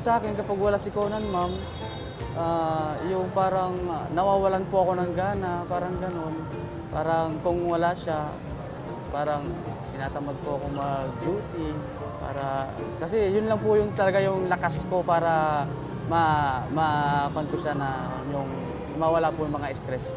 sa akin kapag wala si Conan, ma'am, yung parang nawawalan po ako ng gana, parang gano'n. Parang kung wala siya, parang tinatamad po ako mag-duty kasi yun lang po yung talaga yung lakas ko para ma-con ko siya na yung mawala po yung mga stress.